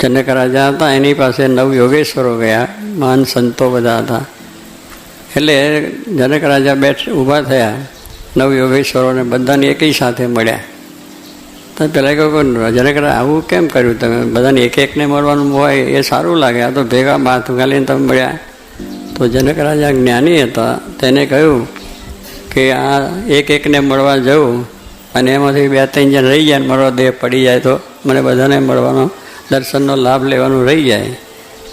જનક રાજા હતા, એની પાસે 9 યોગેશ્વરો ગયા, મહાન સંતો બધા હતા. એટલે જનક રાજા ઊભા થયા, 9 યોગેશ્વરોને બધાને એકી સાથે મળ્યા. તો પહેલાં કહ્યું, જનક રાજા આવું કેમ કર્યું તમે? બધાને એક એકને મળવાનું હોય એ સારું લાગે, આ તો ભેગા માથું ગાલીને તમે મળ્યા. તો જનક રાજા જ્ઞાની હતા, તેને કહ્યું કે આ એક એકને મળવા જવું અને એમાંથી 2-3 જણ રહી જાય, મારો દેહ પડી જાય તો મને બધાને મળવાનો દર્શનનો લાભ લેવાનું રહી જાય.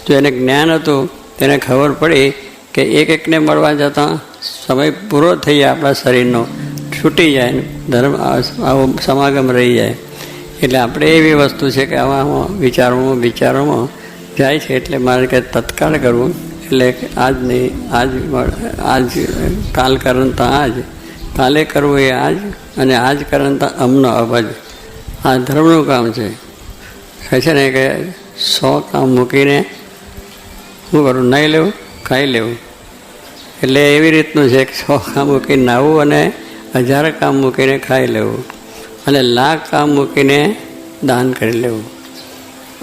જો એને જ્ઞાન હતું, તેને ખબર પડી કે એક એકને મળવા જતાં સમય પૂરો થઈ જાય, આપણા શરીરનો છૂટી જાય, ધર્મ આવો સમાગમ રહી જાય. એટલે આપણે એવી વસ્તુ છે કે આવા વિચારોમાં જાય છે. એટલે મારે કે તત્કાળ કરવું, એટલે આજ નહીં, આજ કાલ કરતા આજ, કાલે કરવું એ આજ, અને આજ કરતા અમનો અબજ. આ ધર્મનું કામ છે. કહે છે ને કે 100 કામ મૂકીને શું કરું? નહીં લેવું, ખાઈ લેવું. એટલે એવી રીતનું છે કે 100 કામ મૂકીને નાહવું, અને 1000 કામ મૂકીને ખાઈ લેવું, અને 1,00,000 કામ મૂકીને દાન કરી લેવું,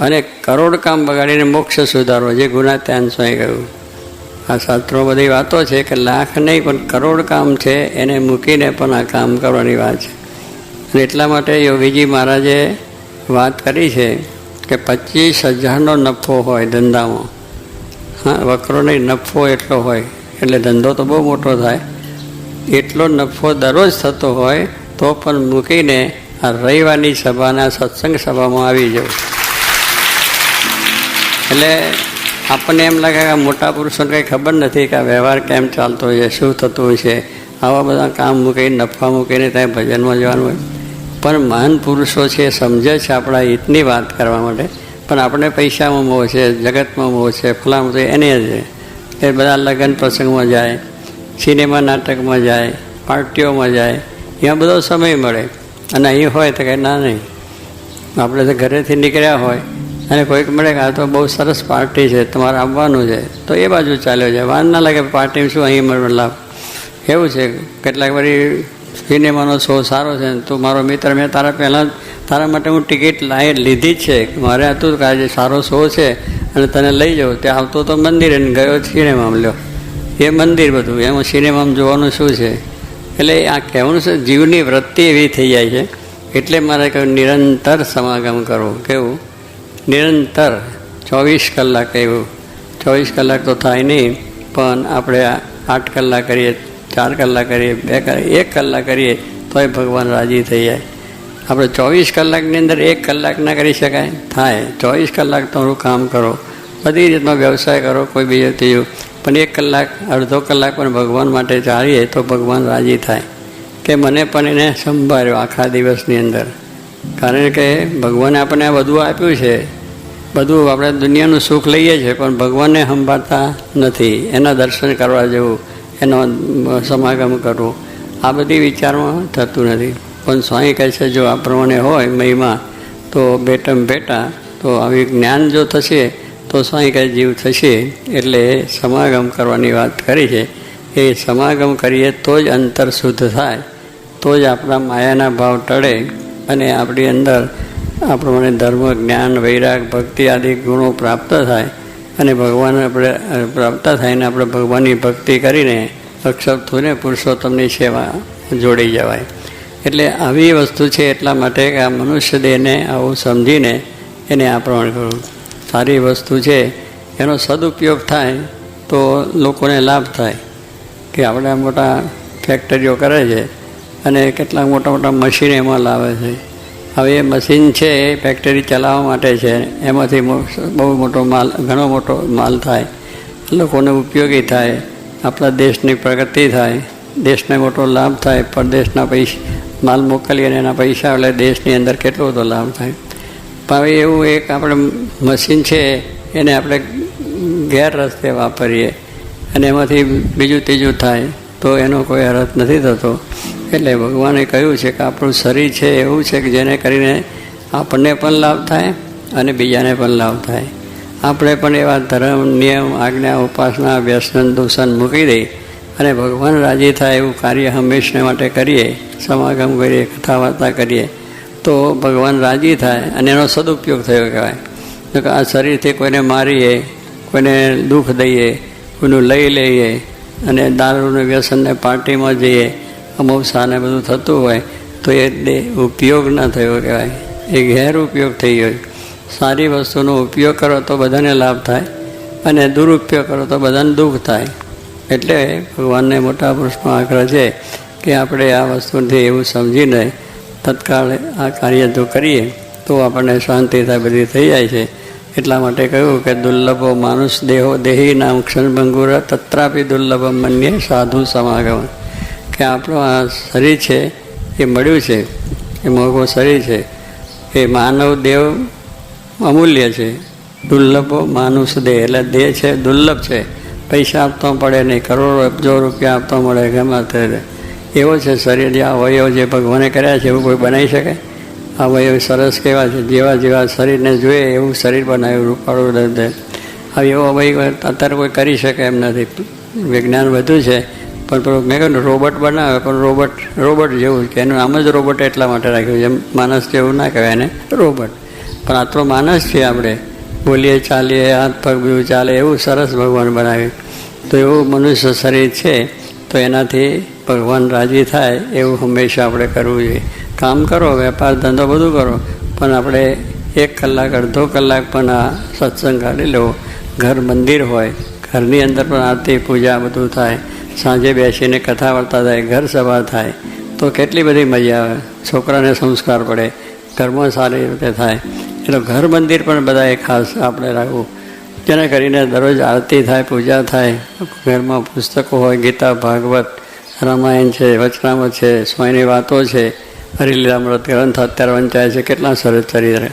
અને 1 કરોડ કામ બગાડીને મોક્ષ સુધારો, જે ગુના ત્યાં સ્વાઈ ગયું. આ શાસ્ત્રો બધી વાતો છે કે 1,00,000 નહીં પણ કરોડ કામ છે, એને મૂકીને પણ આ કામ કરવાની વાત છે. અને એટલા માટે યોગીજી મહારાજે વાત કરી છે કે 25,000નો નફો હોય ધંધામાં. હા, વકરો નહીં, નફો એટલો હોય, એટલે ધંધો તો બહુ મોટો થાય. એટલો નફો દરરોજ થતો હોય તો પણ મૂકીને આ રવિવારની સભાના સત્સંગ સભામાં આવી જવું. એટલે આપણને એમ લાગે કે મોટા પુરુષોને કંઈ ખબર નથી કે આ વ્યવહાર કેમ ચાલતો હોય, શું થતું હોય છે. આવા બધા કામ મૂકીને, નફા મૂકીને ત્યાં ભજનમાં જવાનું હોય. પણ મહાન પુરુષો છે, સમજે છે આપણા હિતની વાત કરવા માટે. પણ આપણે પૈસામાં મોહ છે, જગતમાં મોહ છે, ફલાણું છે, એને છે એ બધા લગ્ન પ્રસંગમાં જાય, સિનેમા નાટકમાં જાય, પાર્ટીઓમાં જાય, ત્યાં બધો સમય મળે. અને અહીં હોય તો કંઈ ના નહીં, આપણે તો ઘરેથી નીકળ્યા હોય અને કોઈક મળે કે આ તો બહુ સરસ પાર્ટી છે, તમારે આવવાનું છે, તો એ બાજુ ચાલ્યો જાય. વાર ના લાગે, પાર્ટીમાં શું અહીં મળે લાભ. એવું છે કેટલાક વારી સિનેમાનો શો સારો છે, તું મારો મિત્ર, મેં પહેલાં તારા માટે હું ટિકિટ લીધી જ છે, મારે હતું કે આજે સારો શો છે અને તને લઈ જાઉં. ત્યાં આવતો તો મંદિરે ગયો સિનેમામાં, લ્યો એ મંદિર બધું, એમાં સિનેમામાં જોવાનું શું છે. એટલે આ કહેવાનું છે, જીવની વૃત્તિ એવી થઈ જાય છે. એટલે મારે કહ્યું નિરંતર સમાગમ કરવું. કેવું? નિરંતર 24 કલાક. એવું 24 કલાક તો થાય નહીં, પણ આપણે 8 કલાક કરીએ, 4 કલાક કરીએ, 2 કરીએ, 1 કલાક કરીએ તોય ભગવાન રાજી થઈ જાય. આપણે 24 કલાકની અંદર 1 કલાક ના કરી શકાય? થાય. 24 કલાક તમારું કામ કરો, બધી રીતનો વ્યવસાય કરો, કોઈ બીજું ત્રીજું, પણ 1 કલાક, અડધો કલાક પણ ભગવાન માટે ચાલીએ તો ભગવાન રાજી થાય કે મને પણ એને સંભાળ્યો આખા દિવસની અંદર. કારણ કે ભગવાને આપણને બધું આપ્યું છે, બધું આપણે દુનિયાનું સુખ લઈએ છીએ, પણ ભગવાનને સંભાળતા નથી. એના દર્શન કરવા જવું, એનો સમાગમ કરવો, આ બધી વિચારમાં થતું નથી. પણ સ્વામી કહે છે જો આ પ્રમાણે હોય મહિમા તો ભેટા તો આવી જ્ઞાન જો થશે તો સ્વામી કહે જીવ થશે. એટલે સમાગમ કરવાની વાત કરી છે. એ સમાગમ કરીએ તો જ અંતર શુદ્ધ થાય, તો જ આપણા માયાના ભાવ ટળે અને આપણી અંદર આ પ્રમાણે ધર્મ, જ્ઞાન, વૈરાગ, ભક્તિ આદિ ગુણો પ્રાપ્ત થાય અને ભગવાન આપણે પ્રાપ્ત થાય ને આપણે ભગવાનની ભક્તિ કરીને અક્ષર થઈને પુરુષોત્તમની સેવા જોડી જવાય. એટલે આવી વસ્તુ છે. એટલા માટે કે આ મનુષ્ય દેહને આવું સમજીને એને આ પ્રમાણે કરવું. સારી વસ્તુ છે, એનો સદુપયોગ થાય તો લોકોને લાભ થાય. કે આપણે મોટા ફેક્ટરીઓ કરે છે અને કેટલાક મોટા મોટા મશીન એમાં લાવે છે. હવે એ મશીન છે એ ફેક્ટરી ચલાવવા માટે છે, એમાંથી બહુ મોટો માલ, ઘણો મોટો માલ થાય, લોકોને ઉપયોગી થાય, આપણા દેશની પ્રગતિ થાય, દેશને મોટો લાભ થાય. પરદેશના પૈસા માલ મોકલીએ અને એના પૈસા એટલે દેશની અંદર કેટલો બધો લાભ થાય. પણ હવે એવું એક આપણે મશીન છે એને આપણે ગેરરસ્તે વાપરીએ અને એમાંથી બીજું ત્રીજું થાય તો એનો કોઈ અર્થ નથી થતો. એટલે ભગવાને કહ્યું છે કે આપણું શરીર છે એવું છે કે જેને કરીને આપણને પણ લાભ થાય અને બીજાને પણ લાભ થાય. આપણે પણ એવા ધર્મ, નિયમ, આજ્ઞા, ઉપાસના, વ્યસન, દૂષણ મૂકી દઈ અને ભગવાન રાજી થાય એવું કાર્ય હંમેશા માટે કરીએ, સમાગમ કરીએ, કથા વાર્તા કરીએ તો ભગવાન રાજી થાય અને એનો સદુપયોગ થયો કહેવાય. આ શરીરથી કોઈને મારીએ, કોઈને દુઃખ દઈએ, કોઈનું લઈ લઈએ અને દારૂને વ્યસનને પાર્ટીમાં જઈએ, અમૌસાને બધું થતું હોય તો એ ઉપયોગ ન થયો કહેવાય, એ ગેરઉપયોગ થઈ ગયો. સારી વસ્તુનો ઉપયોગ કરો તો બધાને લાભ થાય અને દુરુપયોગ કરો તો બધાને દુઃખ થાય. એટલે ભગવાનને મોટા પુરુષનો આગ્રહ છે કે આપણે આ વસ્તુથી એવું સમજીને તત્કાળ આ કાર્ય જો કરીએ તો આપણને શાંતિ થાય, બધી થઈ જાય છે. એટલા માટે કહ્યું કે દુર્લભો માનુષ દેહો દેહી નામ ક્ષણભંગુર તત્રાપી દુર્લભ મન્ય સાધુ સમાગમ. કે આપણું આ શરીર છે એ મળ્યું છે, એ મોઘું શરીર છે, એ માનવ દેહ અમૂલ્ય છે. દુર્લભો માનુષ દેહ એટલે દેહ છે દુર્લભ છે, પૈસા આપતો પડે નહીં, કરોડો અબજો રૂપિયા આપતો મળે ગમે તે એવો છે શરીર. જે અવયવ જે ભગવાને કર્યા છે એવું કોઈ બનાવી શકે? અવયવ સરસ કેવા છે, જેવા જેવા શરીરને જોઈએ એવું શરીર બનાવ્યું, રૂપાળું હૃદય. હવે એવો અવયવ અત્યારે કોઈ કરી શકે એમ નથી. વિજ્ઞાન વધુ છે પણ મેં કહ્યું રોબોટ બનાવે પણ રોબોટ જેવું કે એનું નામ જ રોબોટ એટલા માટે રાખ્યું છે, માણસ જેવું ના કહેવાય એને રોબોટ. પણ આટલો માણસ છે, આપણે બોલીએ ચાલીએ હાથ પગ બધું ચાલે એવું સરસ ભગવાન બનાવ્યું. તો એવું મનુષ્ય શરીર છે તો એનાથી ભગવાન રાજી થાય એવું હંમેશા આપણે કરવું જોઈએ. કામ કરો, વેપાર ધંધો બધું કરો, પણ આપણે 1 કલાક અડધો કલાક પણ આ સત્સંગ કાઢી લેવો. ઘર મંદિર હોય, ઘરની અંદર પણ આરતી પૂજા બધું થાય, સાંજે બેસીને કથા વાર્તા થાય, ઘર સભા થાય તો કેટલી બધી મજા આવે. છોકરાને સંસ્કાર પડે, ઘરમાં સારી રીતે થાય. એટલે ઘર મંદિર પણ બધાએ ખાસ આપણે રાખવું, જેને કરીને દરરોજ આરતી થાય, પૂજા થાય. ઘરમાં પુસ્તકો હોય, ગીતા, ભાગવત, રામાયણ છે, વચનામૃત છે, સ્વામીની વાતો છે, હરિલીલામૃત ગ્રંથ અત્યારે વંચાય છે, કેટલા સરસ ચરિત્ર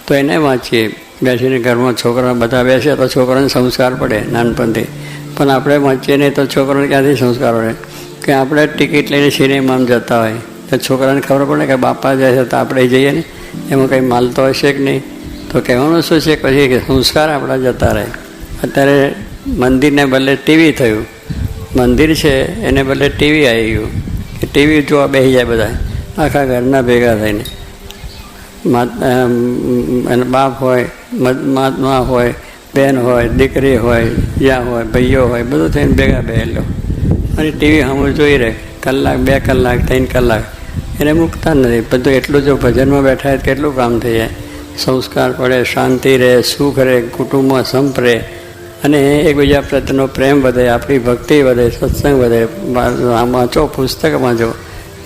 તો એને વાંચીએ. બેસીને ઘરમાં છોકરા બધા બેસે તો છોકરાને સંસ્કાર પડે નાનપણથી. પણ આપણે વાંચીએ નહીં તો છોકરાને ક્યાંથી સંસ્કાર પડે? કે આપણે ટિકિટ લઈને સિનેમામાં જતા હોય તો છોકરાને ખબર પડે કે બાપા જાય છે તો આપણે જઈએ ને, એમાં કંઈ માલ તો હશે કે નહીં. તો કહેવાનું શું છે પછી કે સંસ્કાર આપણા જતા રહે. અત્યારે મંદિરને બદલે ટીવી થયું, મંદિર છે એને બદલે ટીવી આવી ગયું કે ટીવી જોવા બેસી જાય બધા આખા ઘરના ભેગા થઈને. એના બાપ હોય, મા હોય, બહેન હોય, દીકરી હોય, જ્યાં હોય, ભાઈઓ હોય, બધું થઈને ભેગા બેસેલો અને ટીવી સામે જોઈ રહે કલાક, 2 કલાક, 3 કલાક. એને મૂકતા નથી. બધું એટલું જો ભજનમાં બેઠા હોય કેટલું કામ થઈ જાય. સંસ્કાર પડે, શાંતિ રહે, સુખ રહે, કુટુંબમાં સંપ રહે અને એકબીજા પ્રત્યેનો પ્રેમ વધે, આપણી ભક્તિ વધે, સત્સંગ વધે. વાંચો, પુસ્તક વાંચો,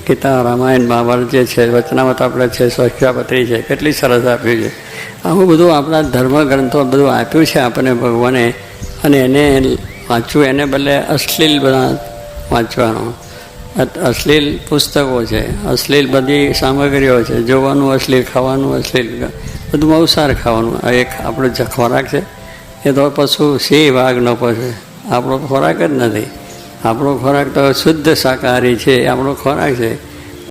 ગીતા, રામાયણ, મહાભારત જે છે, વચનામૃત આપણે છે, શિક્ષાપત્રી છે, કેટલી સરસ આપ્યું છે. આવું બધું આપણા ધર્મ ગ્રંથો બધું આપ્યું છે આપણને ભગવાને, અને એને વાંચવું એને બદલે અશ્લીલ બધા વાંચવાનો. અશ્લીલ પુસ્તકો છે, અશ્લીલ બધી સામગ્રીઓ છે, જોવાનું અશ્લીલ, ખાવાનું અશ્લીલ, બધું માંસાહાર ખાવાનું. આ એક આપણો જે ખોરાક છે એ તો પશુ સિંહ વાઘ ન પશુ, આપણો ખોરાક જ નથી. આપણો ખોરાક તો શુદ્ધ શાકાહારી છે, આપણો ખોરાક છે.